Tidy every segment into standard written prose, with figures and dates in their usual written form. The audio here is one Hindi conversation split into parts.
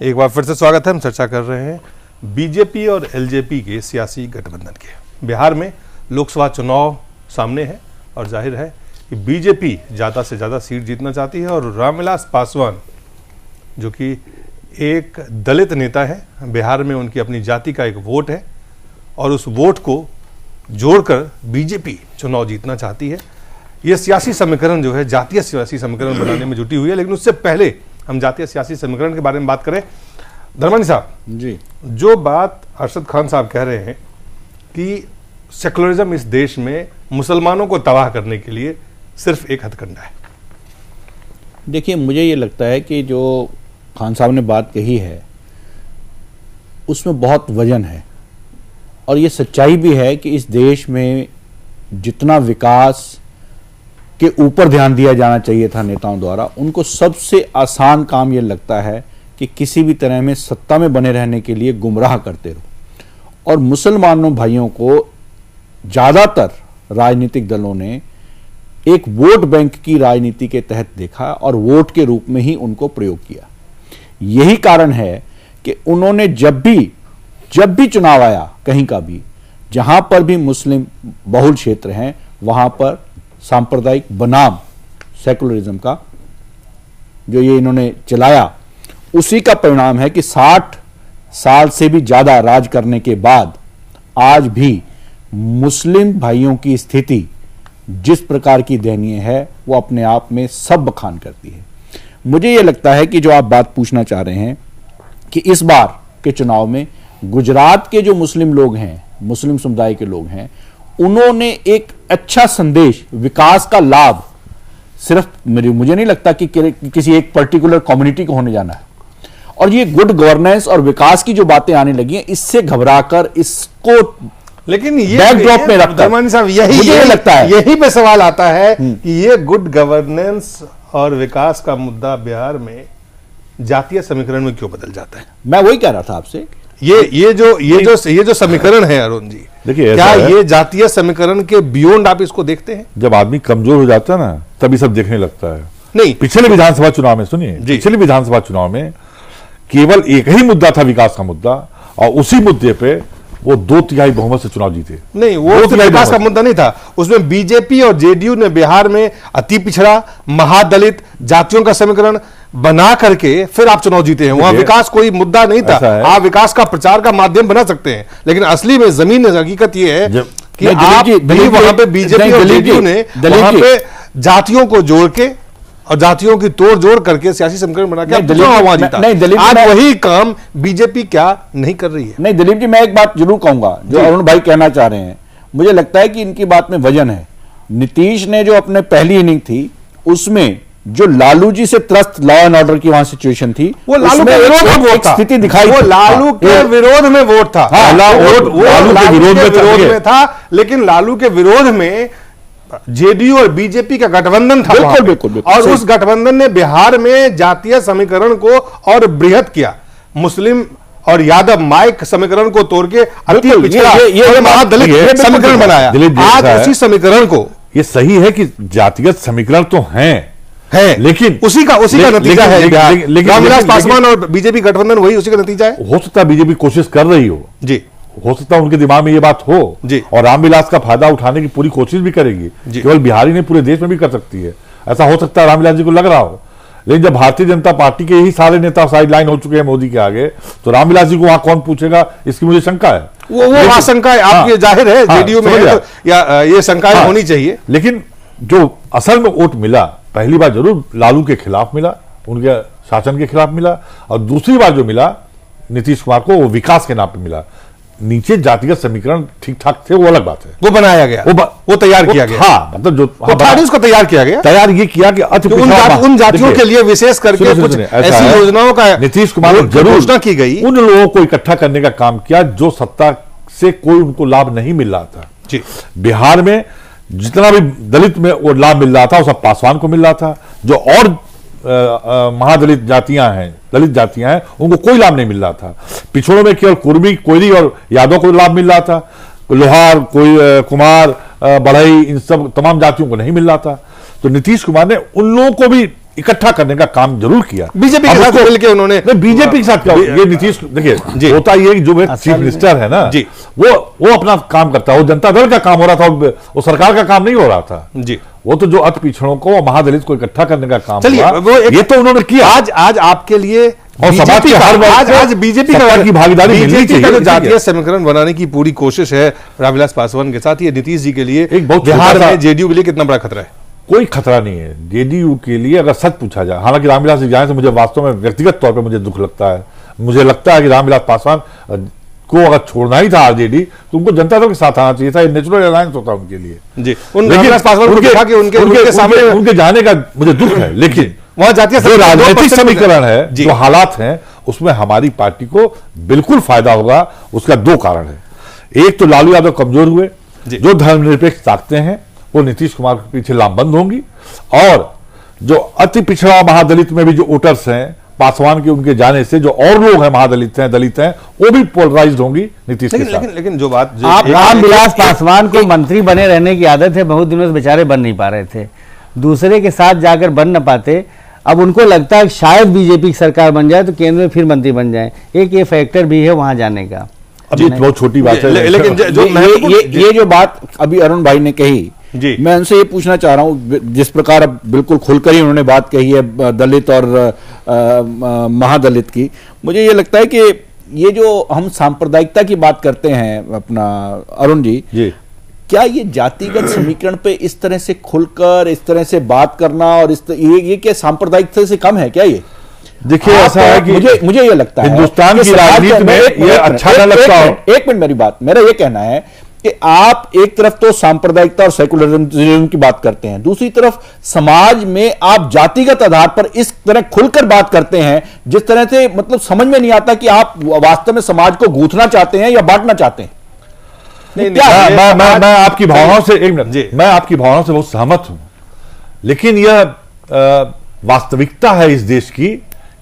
एक बार फिर से स्वागत है। हम चर्चा कर रहे हैं बीजेपी और एलजेपी के सियासी गठबंधन के। बिहार में लोकसभा चुनाव सामने है और जाहिर है कि बीजेपी ज़्यादा से ज़्यादा सीट जीतना चाहती है और रामविलास पासवान जो कि एक दलित नेता है, बिहार में उनकी अपनी जाति का एक वोट है और उस वोट को जोड़कर बीजेपी चुनाव जीतना चाहती है। यह सियासी समीकरण जो है जातीय सियासी समीकरण बनाने में जुटी हुई है। लेकिन उससे पहले हम जातीय सियासी समीकरण के बारे में बात करें। धर्मानी साहब जी, जो बात अरशद खान साहब कह रहे हैं कि सेकुलरिज्म इस देश में मुसलमानों को तबाह करने के लिए सिर्फ एक हथकंडा है। देखिए, मुझे ये लगता है कि जो खान साहब ने बात कही है उसमें बहुत वजन है और ये सच्चाई भी है कि इस देश में जितना विकास के ऊपर ध्यान दिया जाना चाहिए था नेताओं द्वारा, उनको सबसे आसान काम ये लगता है कि किसी भी तरह में सत्ता में बने रहने के लिए गुमराह करते रहो। और मुसलमानों भाइयों को ज़्यादातर राजनीतिक दलों ने एक वोट बैंक की राजनीति के तहत देखा और वोट के रूप में ही उनको प्रयोग किया। यही कारण है कि उन्होंने जब भी चुनाव आया कहीं का भी, जहां पर भी मुस्लिम बहुल क्षेत्र हैं, वहां पर सांप्रदायिक बनाम सेकुलरिज्म का जो ये इन्होंने चलाया, उसी का परिणाम है कि 60 साल से भी ज्यादा राज करने के बाद आज भी मुस्लिम भाइयों की स्थिति जिस प्रकार की दयनीय है वो अपने आप में सब बखान करती है। मुझे ये लगता है कि जो आप बात पूछना चाह रहे हैं कि इस बार के चुनाव में गुजरात के जो मुस्लिम लोग हैं, मुस्लिम समुदाय के लोग हैं, उन्होंने एक अच्छा संदेश, विकास का लाभ सिर्फ मुझे नहीं लगता कि किसी एक पर्टिकुलर कम्युनिटी को होने जाना है। और ये गुड गवर्नेंस और विकास की जो बातें आने लगी हैं, इससे घबराकर इसको लेकिन ये बैकड्रॉप में रखकर धर्मानी साहब यही लगता है, यही पे सवाल आता है कि ये गुड गवर्नेंस और विकास का मुद्दा बिहार में जातीय समीकरण में क्यों बदल जाता है। मैं वही कह रहा था आपसे, ये जो समीकरण है अरुण जी, देखिए क्या ये जातीय समीकरण के बियॉन्ड आप इसको देखते हैं? जब आदमी कमजोर हो जाता है ना, तभी सब देखने लगता है। नहीं, पिछले विधानसभा चुनाव में सुनिए, पिछले विधानसभा चुनाव में केवल एक ही मुद्दा था, विकास का मुद्दा, और उसी मुद्दे पे वो 2/3 बहुमत से चुनाव जीते। नहीं, वो विकास का मुद्दा नहीं था, उसमें बीजेपी और जेडीयू ने बिहार में अति पिछड़ा, महादलित, जातियों का समीकरण बना करके फिर आप चुनाव जीते हैं। वहां विकास कोई मुद्दा नहीं था। आप विकास का प्रचार का माध्यम बना सकते हैं, लेकिन असली में जमीन हकीकत यह है कि आप वहां पे बीजेपी और जेडीयू ने वहां पे जातियों को जोड़ के और जातियों की तोड़ जोड़ करके सियासी समीकरण बना के वहां जीता। आज वही काम बीजेपी क्या नहीं कर रही है। नहीं दिलीप जी, मैं एक बात जरूर कहूंगा जो अरुण भाई कहना चाह रहे हैं। मुझे लगता है कि इनकी बात में वजन है। नीतीश ने जो अपने पहली इनिंग थी उसमें जो लालू जी से त्रस्त लॉ एंड ऑर्डर की वहां सिचुएशन थी, वो लालू के विरोध में वोट था, स्थिति दिखाई, वो लालू के विरोध में वोट था, लालू के विरोध में था। लेकिन लालू के विरोध में जेडीयू और बीजेपी का गठबंधन था। बिल्कुल। और उस गठबंधन ने बिहार में जातीय समीकरण को और बृहद किया, मुस्लिम और यादव माइक समीकरण को तोड़ के अति पिछड़ा महादलित समीकरण बनाया। आज उसी समीकरण को, ये सही है कि जातिगत समीकरण तो है, लेकिन उसी का नतीजा है रामविलास पासवान और बीजेपी गठबंधन, वही उसी का नतीजा है। हो सकता है बीजेपी कोशिश कर रही हो जी, हो सकता है उनके दिमाग में ये बात हो जी, और रामविलास का फायदा उठाने की पूरी कोशिश भी करेगी। केवल बिहारी नहीं, पूरे देश में भी कर सकती है। ऐसा हो सकता है रामविलास जी को लग रहा हो। लेकिन जब भारतीय जनता पार्टी के ही सारे नेता साइडलाइन हो चुके हैं मोदी के आगे, तो रामविलास जी को वहां कौन पूछेगा, इसकी मुझे शंका है। वो आशंका आपकी जाहिर है, जेडीयू में है, तो ये शंकाएं होनी चाहिए। लेकिन जो असल में वोट मिला, पहली बार जरूर लालू के खिलाफ मिला, उनके शासन के खिलाफ मिला, और दूसरी बार जो मिला नीतीश कुमार को, वो विकास के नाम पे मिला। नीचे जातिगत समीकरण ठीक ठाक थे, वो अलग बात है, वो बनाया गया, वो तैयार किया गया। हाँ, मतलब जो उसको तैयार किया गया, तैयार ये किया कि उन जातियों के लिए विशेष करके कुछ ऐसी योजनाओं का नीतीश कुमार ने जरूर घोषणा की गई, उन लोगों को इकट्ठा करने का काम किया जो सत्ता से कोई उनको लाभ नहीं मिल रहा था। जी, बिहार में जितना भी दलित में वो लाभ मिल रहा था, वो सब पासवान को मिल रहा था। जो और महादलित जातियां हैं, दलित जातियां हैं, उनको कोई लाभ नहीं मिल रहा था। पिछड़ों में केवल कुर्मी, कोयली और यादव को लाभ मिल रहा था। लोहार, कोई कुमार, बढ़ई, इन सब तमाम जातियों को नहीं मिल रहा था। तो नीतीश कुमार ने उन लोगों को भी इकट्ठा करने का काम जरूर किया। बीजेपी के साथ मिलकर उन्होंने, बीजेपी के साथ क्या, ये नीतीश देखिए होता ये जो चीफ मिनिस्टर है ना जी, वो अपना काम करता है, वो जनता दल का काम हो रहा था, वो सरकार का काम नहीं हो रहा था जी। वो तो जो अति पिछड़ों को, महादलित को इकट्ठा करने का काम चलिए वो ये तो उन्होंने किया। आज आपके लिए और समाज के हर वर्ग आज बीजेपी की भागीदारी मिलनी चाहिए। का जो जातीय समीकरण बनाने की पूरी कोशिश है रामविलास पासवान के साथ, ये नीतीश जी के लिए एक बहुत बिहार में जेडीयू के लिए कितना बड़ा खतरा है? कोई खतरा नहीं है जेडीयू के लिए, अगर सच पूछा जाए। हालांकि रामविलास जी जाने से मुझे वास्तव में व्यक्तिगत तौर पर मुझे दुख लगता है। मुझे लगता है कि रामविलास पासवान को अगर छोड़ना ही था आरजेडी तो उनको जनता दल के साथ आना चाहिए था, ये नेचुरल अलायंस होता उनके लिए जी। रामविलास पासवान को देखा कि उनके सामने उनके जाने का मुझे दुख है, लेकिन वहां जातीय जो राजनीतिक समीकरण है, जो हालात हैं, उसमें हमारी पार्टी को बिल्कुल फायदा होगा। उसका दो कारण है। एक तो लालू यादव कमजोर हुए, जो धर्मनिरपेक्ष ताकतें हैं वो नीतीश कुमार के पीछे लामबंद होंगी, और जो अति पिछड़ा महादलित में भी जो वोटर्स हैं पासवान के उनके जाने से, जो और लोग हैं महादलित हैं, दलित हैं, वो भी पोलराइज्ड होंगी नीतीश के साथ। लेकिन जो बात आप रामविलास पासवान को मंत्री बने रहने की आदत है, बहुत दिनों से बेचारे बन नहीं पा रहे थे, दूसरे के साथ जाकर बन न पाते। अब उनको लगता है शायद बीजेपी की सरकार बन जाए तो केंद्र में फिर मंत्री बन जाए, एक ये फैक्टर भी है वहां जाने का। अभी बहुत छोटी बात है, लेकिन जो ये जो बात अभी अरुण भाई ने कही, मैं उनसे ये पूछना चाह रहा हूं, जिस प्रकार अब बिल्कुल खुलकर ही उन्होंने बात कही है दलित और महादलित की, मुझे ये लगता है कि ये जो हम सांप्रदायिकता की बात करते हैं अपना अरुण जी, क्या ये जातिगत समीकरण पे इस तरह से खुलकर इस तरह से बात करना और ये क्या सांप्रदायिकता से कम है क्या? ये देखिए ऐसा है कि मुझे ये लगता है हिंदुस्तान की राजनीति में ये अच्छा न लगता हो। एक मिनट मेरा ये कहना है कि आप एक तरफ तो सांप्रदायिकता और सेकुलरिज्म की बात करते हैं, दूसरी तरफ समाज में आप जातिगत आधार पर इस तरह खुलकर बात करते हैं जिस तरह से मतलब समझ में नहीं आता कि आप वास्तव में समाज को गूंथना चाहते हैं या बांटना चाहते हैं। मैं आपकी भावनाओं से एक मिनट, मैं आपकी भावनाओं से बहुत सहमत हूं, लेकिन यह वास्तविकता है इस देश की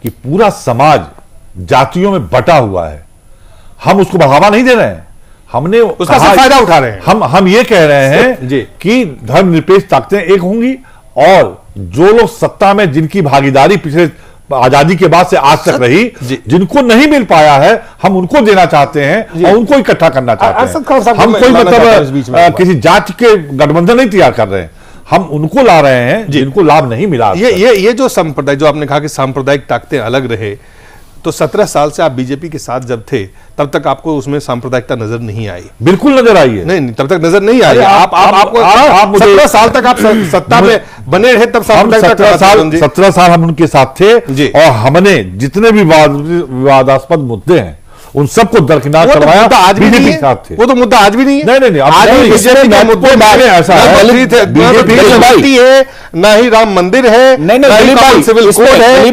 कि पूरा समाज जातियों में बटा हुआ है। हम उसको बढ़ावा नहीं दे रहे हैं, हमने उसका फायदा उठा रहे हैं। हम ये कह रहे हैं कि धर्मनिरपेक्ष ताकतें एक होंगी, और जो लोग सत्ता में जिनकी भागीदारी पिछले आजादी के बाद से आज तक रही, जिनको नहीं मिल पाया है, हम उनको देना चाहते हैं और उनको इकट्ठा करना चाहते हैं। हम कोई मतलब किसी जाति के गठबंधन नहीं तैयार कर रहे हैं, हम उनको ला रहे हैं जिनको लाभ नहीं मिला। ये जो संप्रदाय, जो आपने कहा कि सांप्रदायिक ताकतें अलग रहे, तो 17 साल से आप बीजेपी के साथ जब थे तब तक आपको उसमें सांप्रदायिकता नजर नहीं आई? बिल्कुल नजर आई है। नहीं, तब तक नजर नहीं आई। आपको 17 साल तक आप सत्ता में बने रहे, तब 17 साल हम उनके साथ थे, और हमने जितने भी विवादास्पद मुद्दे हैं उन सबको दरकिनार करवाया। आज भी बीजेपी के साथ थे। वो तो मुद्दा आज भी नहीं है। नहीं, आज भी बीजेपी का मुद्दा ऐसा है, ना ही राम मंदिर है, नहीं सिविल कोड है।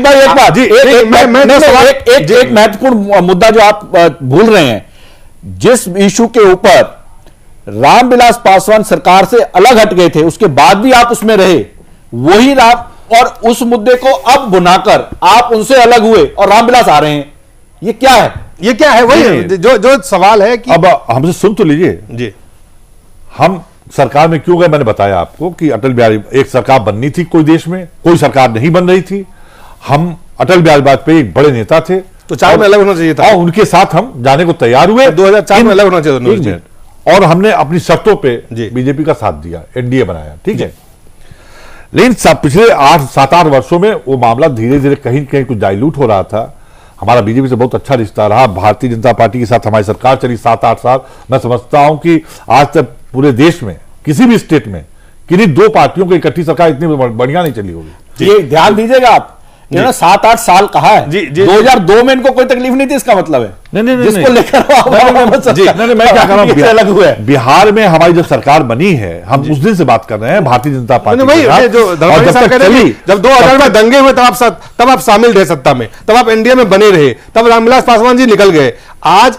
एक महत्वपूर्ण मुद्दा जो आप भूल रहे हैं, जिस इशू के ऊपर रामविलास पासवान सरकार से अलग हट गए थे उसके बाद भी आप उसमें रहे, वही राम, और उस मुद्दे को अब बुनाकर आप उनसे अलग हुए और रामविलास आ रहे हैं। ये क्या है? ये क्या है? वही जो सवाल है कि अब हमसे सुन तो लीजिए जी, हम सरकार में क्यों गए? मैंने बताया आपको कि अटल बिहारी, एक सरकार बननी थी, कोई देश में कोई सरकार नहीं बन रही थी। हम अटल बिहारी वाजपेयी एक बड़े नेता थे, तो 4 में अलग होना चाहिए था, और उनके साथ हम जाने को तैयार हुए। 2004 में अलग होना चाहिए, और हमने अपनी शर्तों पे बीजेपी का साथ दिया, एनडीए बनाया, ठीक है। लेकिन पिछले 7-8 वर्षों में वो मामला धीरे धीरे कहीं कहीं कुछ डाइल्यूट हो रहा था। हमारा बीजेपी से बहुत अच्छा रिश्ता रहा, भारतीय जनता पार्टी के साथ हमारी सरकार चली 7-8 साल। मैं समझता हूं कि आज तक पूरे देश में किसी भी स्टेट में किन्हीं 2 पार्टियों की इकट्ठी सरकार इतनी बढ़िया नहीं चली होगी। ये ध्यान दीजिएगा आप, इन्होंने 7-8 साल कहा है। 2002 में इनको कोई तकलीफ नहीं थी, इसका मतलब है नहीं जिसको लेकर मैं क्या कर रहा हूं, अलग हुआ है। बिहार में हमारी जब सरकार बनी है, हम उस दिन से बात कर रहे हैं भारतीय जनता पार्टी जब 2000 में दंगे हुए तब आप शामिल रहे सत्ता में, तब आप एनडीए में बने रहे, तब रामविलास पासवान जी निकल गए। आज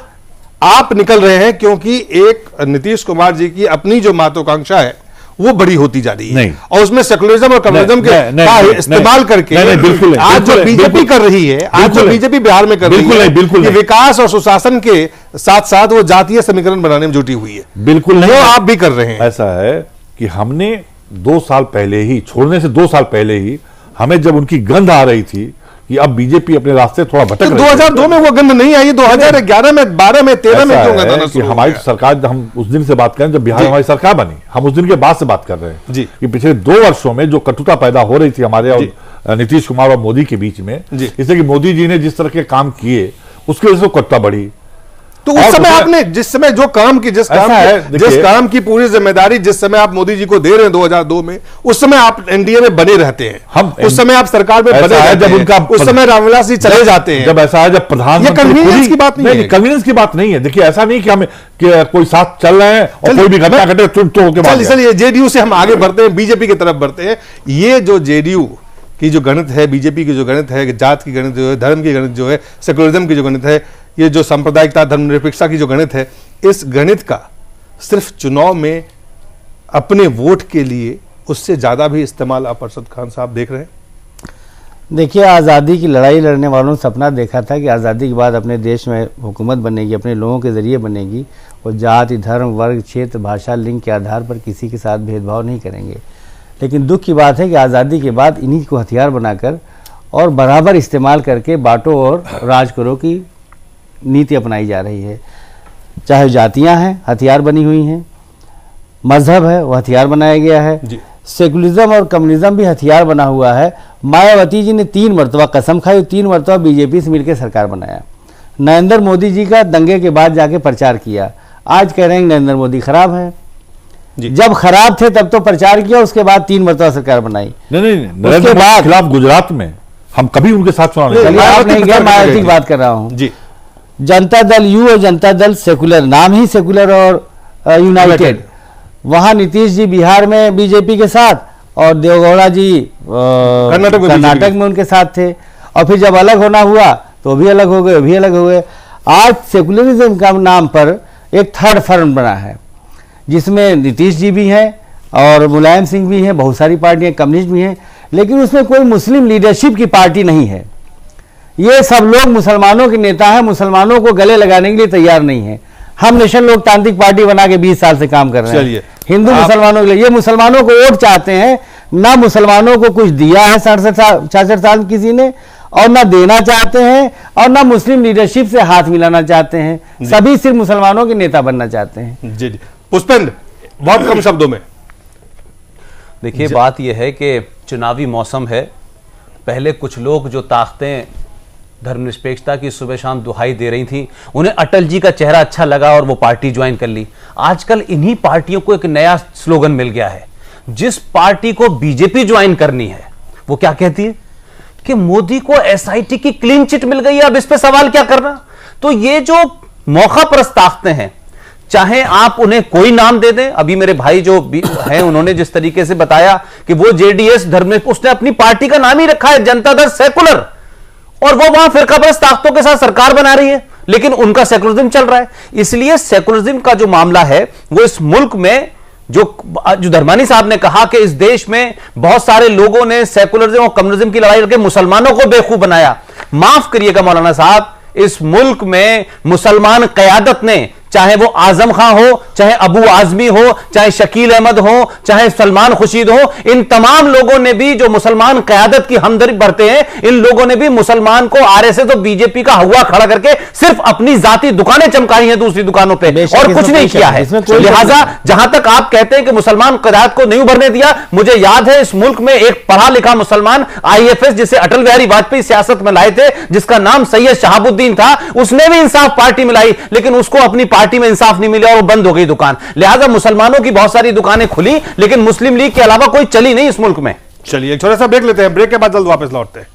आप निकल रहे हैं क्योंकि एक नीतीश कुमार जी की अपनी जो महत्वाकांक्षा है वो बड़ी होती जा रही है, और उसमें सेकुलरिज्म और कम्युनिज्म के इस्तेमाल करके बिल्कुल आज जो बीजेपी कर रही है, आज जो बीजेपी बिहार में कर रही है, बिल्कुल विकास और सुशासन के साथ साथ वो जातीय समीकरण बनाने में जुटी हुई है। बिल्कुल नहीं, वो आप भी कर रहे हैं। ऐसा है कि हमने 2 साल पहले ही, छोड़ने से 2 साल पहले ही हमें जब उनकी गंध आ रही थी कि अब बीजेपी अपने रास्ते थोड़ा भटक रही है। 2002 में वो गंध नहीं आई, 2011 में, 12 में, 13 में क्यों गंध आना कि शुरू हो हमारी गया? सरकार, हम उस दिन से बात करें जब बिहार में हमारी सरकार बनी, हम उस दिन के बाद से बात कर रहे हैं जी। कि पिछले 2 वर्षों में जो कटुता पैदा हो रही थी हमारे और नीतीश कुमार और मोदी के बीच में, जी। इससे कि मोदी जी ने जिस तरह के काम किए उसकी वजह से कटुता बढ़ी। तो उस समय आपने जिस समय जो काम की, जिस काम की पूरी जिम्मेदारी जिस समय आप मोदी जी को दे रहे हैं 2002 में, उस समय आप एनडीए में बने रहते हैं, हम उस समय आप सरकार में बने रहते जब हैं, उनका उस समय रामविलास जी चले जाते हैं। जब ऐसा है, जब प्रधानमंत्री, कन्वीनियंस की बात नहीं है, कन्वीनियंस की बात नहीं है। देखिए ऐसा नहीं कि हमें कोई साथ चल रहे हैं और कोई भी घटना घटे तो होकर चलिए जेडीयू से हम आगे बढ़ते हैं, बीजेपी की तरफ बढ़ते हैं। ये जो जेडीयू की जो गणित है, बीजेपी की जो गणित है, जात की गणित जो है, धर्म की गणित जो है, सेकुलरिज्म की जो गणित है, ये जो सांप्रदायिकता, धर्मनिरपेक्षता की जो गणित है, इस गणित का सिर्फ चुनाव में अपने वोट के लिए उससे ज्यादा भी इस्तेमाल आप अरशद खान साहब देख रहे हैं? देखिए, आज़ादी की लड़ाई लड़ने वालों ने सपना देखा था कि आज़ादी के बाद अपने देश में हुकूमत बनेगी, अपने लोगों के ज़रिए बनेगी, और जाति, धर्म, वर्ग, क्षेत्र, भाषा, लिंग के आधार पर किसी के साथ भेदभाव नहीं करेंगे। लेकिन दुख की बात है कि आज़ादी के बाद इन्हीं को हथियार बनाकर और बराबर इस्तेमाल करके बांटो और राज करो की नीति अपनाई जा रही है। चाहे जातियां हैं, हथियार बनी हुई हैं, मजहब है, वो हथियार बनाया गया है, सेकुलरिज्म और कम्युनिज्म भी हथियार बना हुआ है। मायावती जी ने 3 मरतबा कसम खाई, 3 मरतबा बीजेपी से मिलकर सरकार बनाया। नरेंद्र मोदी जी का दंगे के बाद जाके प्रचार किया, आज कह रहे हैं नरेंद्र मोदी खराब है। जब खराब थे तब तो प्रचार किया, उसके बाद 3 मरतबा सरकार बनाई। नहीं, नरेंद्र मोदी के खिलाफ गुजरात में हम कभी उनके साथ चुनाव नहीं, मायावती की बात कर रहा हूँ जी। जनता दल यू और जनता दल सेकुलर, नाम ही सेकुलर और यूनाइटेड, वहां नीतीश जी बिहार में बीजेपी के साथ और देवगौड़ा जी कर्नाटक में उनके साथ थे, और फिर जब अलग होना हुआ तो भी अलग हो गए, भी अलग हो गए। आज सेकुलरिज्म का नाम पर एक थर्ड फ्रंट बना है जिसमें नीतीश जी भी हैं और मुलायम सिंह भी हैं, बहुत सारी पार्टियां, कम्युनिस्ट भी हैं, लेकिन उसमें कोई मुस्लिम लीडरशिप की पार्टी नहीं है। ये सब लोग मुसलमानों के नेता हैं, मुसलमानों को गले लगाने के लिए तैयार नहीं है। हम नेशनल लोकतांत्रिक पार्टी बना के 20 साल से काम कर रहे हैं हिंदू मुसलमानों के लिए। ये मुसलमानों को वोट चाहते हैं, ना मुसलमानों को कुछ दिया है 66 साल किसी ने, और ना देना चाहते हैं, और ना मुस्लिम लीडरशिप से हाथ मिलाना चाहते हैं। सभी सिर्फ मुसलमानों के नेता बनना चाहते हैं। जी जी पुष्पेंद्र, बहुत कम शब्दों में देखिए, बात यह है कि चुनावी मौसम है। पहले कुछ लोग जो ताकतें धर्मनिरपेक्षता की सुबह शाम दुहाई दे रही थी, उन्हें अटल जी का चेहरा अच्छा लगा और वो पार्टी ज्वाइन कर ली। आजकल इन्हीं पार्टियों को एक नया स्लोगन मिल गया है। जिस पार्टी को बीजेपी ज्वाइन करनी है वो क्या कहती है कि मोदी को एसआईटी की क्लीन चिट मिल गई है, अब इस पे सवाल क्या करना। तो ये जो मौका परस्त ताकतें हैं, चाहे आप उन्हें कोई नाम दे दें, अभी मेरे भाई जो हैं उन्होंने जिस तरीके से बताया कि वो जेडीएस धर्म, उसने अपनी पार्टी का नाम ही रखा है जनता दल सेकुलर, और वो वहां फिरकापरस्त ताकतों के साथ सरकार बना रही है, लेकिन उनका सेकुलरिज्म चल रहा है। इसलिए सेकुलरिज्म का जो मामला है वो इस मुल्क में, जो धर्मानी साहब ने कहा कि इस देश में बहुत सारे लोगों ने सेकुलरिज्म और कम्युनिज्म की लड़ाई लड़के मुसलमानों को बेवकूफ बनाया। माफ करिएगा मौलाना साहब, इस मुल्क में मुसलमान कयादत ने, चाहे वो आजम खां हो, चाहे अबू आजमी हो, चाहे शकील अहमद हो, चाहे सलमान खुर्शीद हो, इन तमाम लोगों ने भी जो मुसलमान कयादत की हमदर्दी भरते हैं, इन लोगों ने भी मुसलमान को आरएसएस और बीजेपी का हवा खड़ा करके सिर्फ अपनी जाती दुकानें चमकाई हैं दूसरी दुकानों पे, और कुछ नहीं किया है। लिहाजा जहां तक आप कहते हैं कि मुसलमान कयादत को नहीं उभरने दिया, मुझे याद है इस मुल्क में एक पढ़ा लिखा मुसलमान आईएफएस जिसे अटल बिहारी वाजपेयी सियासत में लाए थे, जिसका नाम सैयद शहाबुद्दीन था, उसने भी इंसाफ पार्टी में लाई, लेकिन उसको अपनी पार्टी में इंसाफ नहीं मिला और बंद हो गई दुकान। लिहाजा मुसलमानों की बहुत सारी दुकानें खुली, लेकिन मुस्लिम लीग के अलावा कोई चली नहीं इस मुल्क में। चलिए एक छोटा सा ब्रेक लेते हैं, ब्रेक के बाद जल्द वापस लौटते हैं।